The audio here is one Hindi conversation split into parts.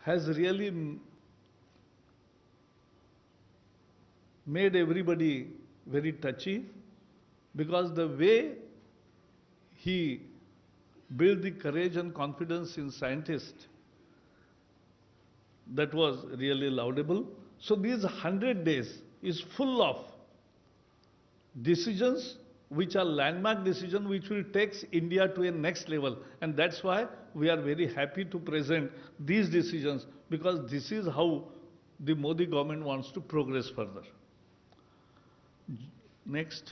has really made everybody very touchy, because the way he built the courage and confidence in scientists, that was really laudable. So these 100 days is full of decisions which are landmark decisions which will take India to a next level. And that's why we are very happy to present these decisions, because this is how the Modi government wants to progress further. Next,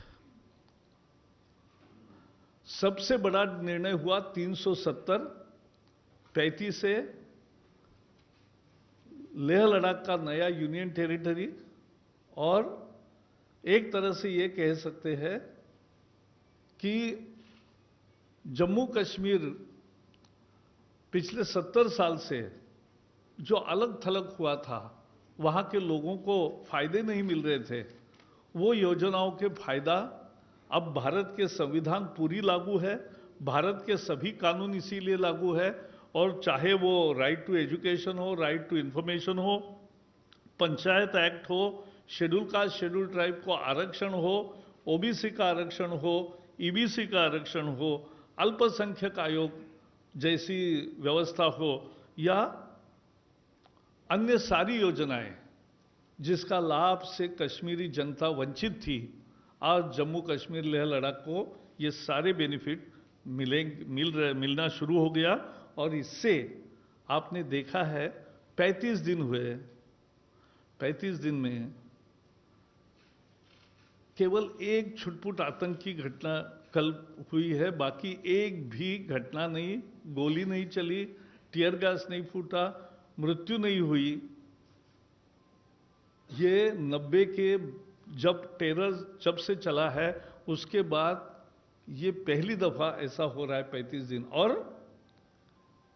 सबसे बड़ा निर्णय हुआ 370, 35 से लेह लद्दाख का नया यूनियन टेरिटरी, और एक तरह से ये कह सकते हैं कि जम्मू कश्मीर पिछले 70 साल से जो अलग थलग हुआ था, वहाँ के लोगों को फायदे नहीं मिल रहे थे, वो योजनाओं के फायदा अब भारत के संविधान पूरी लागू है, भारत के सभी कानून इसीलिए लागू है, और चाहे वो राइट टू एजुकेशन हो, राइट टू इंफॉर्मेशन हो, पंचायत एक्ट हो, शेड्यूल कास्ट शेड्यूल ट्राइब को आरक्षण हो, ओबीसी का आरक्षण हो, ईबीसी का आरक्षण हो, अल्पसंख्यक आयोग जैसी व्यवस्था हो, या अन्य सारी योजनाएं जिसका लाभ से कश्मीरी जनता वंचित थी, आज जम्मू कश्मीर लेह लद्दाख को ये सारे बेनिफिट मिलना शुरू हो गया। और इससे आपने देखा है 35 दिन हुए, 35 दिन में केवल एक छुटपुट आतंकी घटना कल हुई है, बाकी एक भी घटना नहीं, गोली नहीं चली, टीयर गैस नहीं फूटा, मृत्यु नहीं हुई। ये 90 के जब टेरर जब से चला है उसके बाद ये पहली दफा ऐसा हो रहा है 35 दिन। और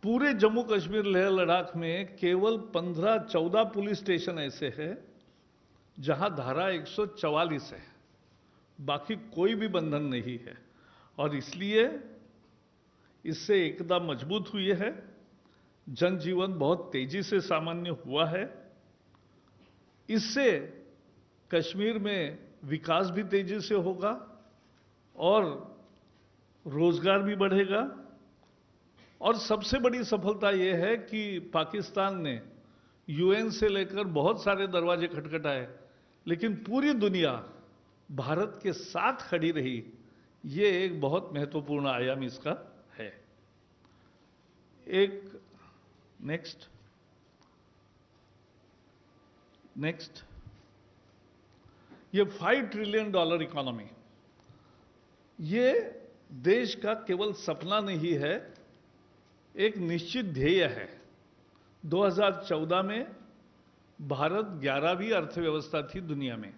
पूरे जम्मू कश्मीर लेह लद्दाख में केवल 15-14 पुलिस स्टेशन ऐसे हैं जहां धारा 144 है, बाकी कोई भी बंधन नहीं है, और इसलिए इससे एकदम मजबूत हुई है, जनजीवन बहुत तेजी से सामान्य हुआ है। इससे कश्मीर में विकास भी तेजी से होगा और रोजगार भी बढ़ेगा। और सबसे बड़ी सफलता यह है कि पाकिस्तान ने यूएन से लेकर बहुत सारे दरवाजे खटखटाए, लेकिन पूरी दुनिया भारत के साथ खड़ी रही। ये एक बहुत महत्वपूर्ण आयाम इसका है। एक नेक्स्ट, ये $5 ट्रिलियन इकोनॉमी, ये देश का केवल सपना नहीं है, एक निश्चित ध्येय है। 2014 में भारत 11वीं अर्थव्यवस्था थी दुनिया में,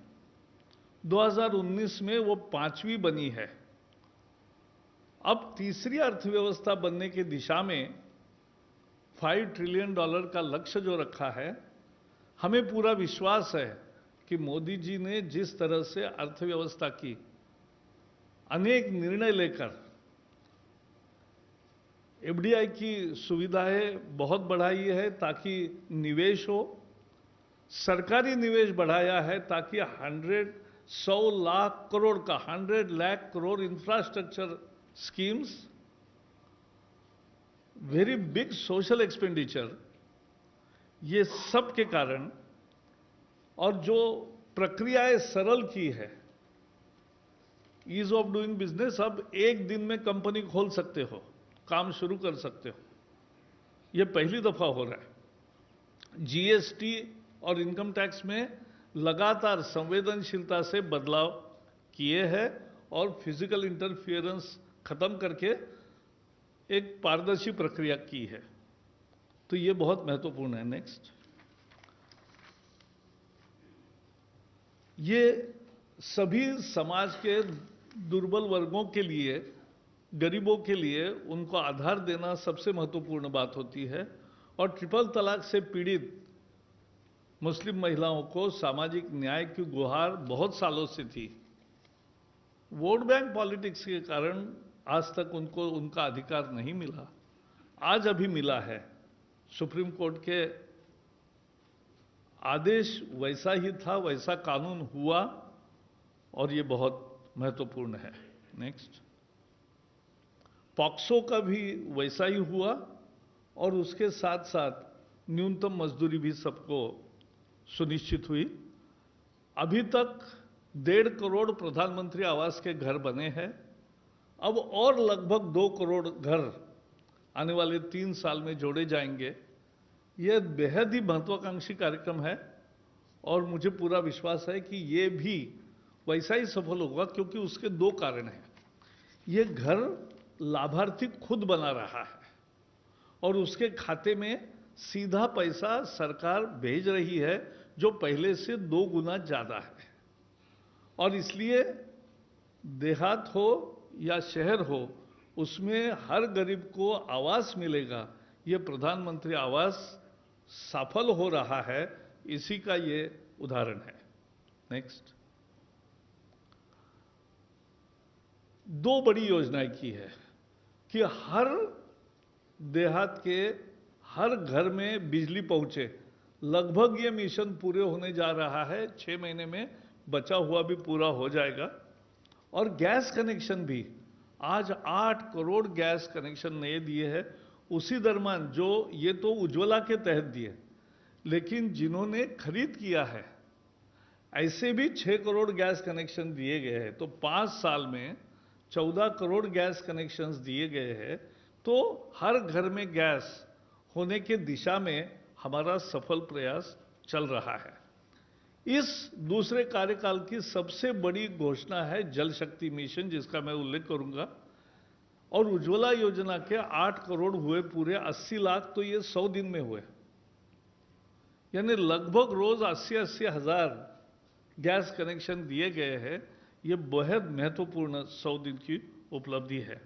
2019 में वो 5वीं बनी है। अब तीसरी अर्थव्यवस्था बनने की दिशा में $5 ट्रिलियन का लक्ष्य जो रखा है, हमें पूरा विश्वास है कि मोदी जी ने जिस तरह से अर्थव्यवस्था की अनेक निर्णय लेकर एफडीआई की सुविधाएं बहुत बढ़ाई है ताकि निवेश हो, सरकारी निवेश बढ़ाया है ताकि 100 लाख करोड़ का 100 lakh crore infrastructure schemes, very big social expenditure, ये सब के कारण, और जो प्रक्रियाएं सरल की है, ईज ऑफ डूइंग बिजनेस, अब एक दिन में कंपनी खोल सकते हो, काम शुरू कर सकते हो, ये पहली दफा हो रहा है। जीएसटी और इनकम टैक्स में लगातार संवेदनशीलता से बदलाव किए हैं और फिजिकल इंटरफियरेंस खत्म करके एक पारदर्शी प्रक्रिया की है, तो ये बहुत महत्वपूर्ण है। नेक्स्ट, ये सभी समाज के दुर्बल वर्गों के लिए, गरीबों के लिए उनको आधार देना सबसे महत्वपूर्ण बात होती है। और ट्रिपल तलाक से पीड़ित मुस्लिम महिलाओं को सामाजिक न्याय की गुहार बहुत सालों से थी। वोट बैंक पॉलिटिक्स के कारण आज तक उनको उनका अधिकार नहीं मिला, आज अभी मिला है। सुप्रीम कोर्ट के आदेश वैसा ही था, वैसा कानून हुआ और ये बहुत महत्वपूर्ण है। नेक्स्ट, पॉक्सो का भी वैसा ही हुआ और उसके साथ साथ न्यूनतम मजदूरी भी सबको सुनिश्चित हुई। अभी तक 1.5 करोड़ प्रधानमंत्री आवास के घर बने हैं। अब और लगभग 2 करोड़ घर आने वाले 3 साल में जोड़े जाएंगे। यह बेहद ही महत्वाकांक्षी कार्यक्रम है और मुझे पूरा विश्वास है कि ये भी वैसा ही सफल होगा, क्योंकि उसके 2 कारण हैं। ये घर लाभार्थी खुद बना रहा है और उसके खाते में सीधा पैसा सरकार भेज रही है, जो पहले से 2 गुना ज़्यादा है। और इसलिए देहात हो या शहर हो, उसमें हर गरीब को आवास मिलेगा। ये प्रधानमंत्री आवास सफल हो रहा है, इसी का ये उदाहरण है। नेक्स्ट, 2 बड़ी योजनाएं की है कि हर देहात के हर घर में बिजली पहुंचे। लगभग ये मिशन पूरे होने जा रहा है, 6 महीने में बचा हुआ भी पूरा हो जाएगा। और गैस कनेक्शन भी, आज 8 करोड़ गैस कनेक्शन नए दिए हैं। उसी दरम्यान जो ये तो उज्ज्वला के तहत दिए, लेकिन जिन्होंने खरीद किया है ऐसे भी 6 करोड़ गैस कनेक्शन दिए गए हैं। तो 5 साल में 14 करोड़ गैस कनेक्शंस दिए गए हैं। तो हर घर में गैस होने के दिशा में हमारा सफल प्रयास चल रहा है। इस दूसरे कार्यकाल की सबसे बड़ी घोषणा है जल शक्ति मिशन, जिसका मैं उल्लेख करूंगा। और उज्ज्वला योजना के 8 करोड़ हुए पूरे, 80 लाख तो ये 100 दिन में हुए, यानी लगभग रोज 80-80 हजार गैस कनेक्शन दिए गए हैं। ये बेहद महत्वपूर्ण 100 दिन की उपलब्धि है।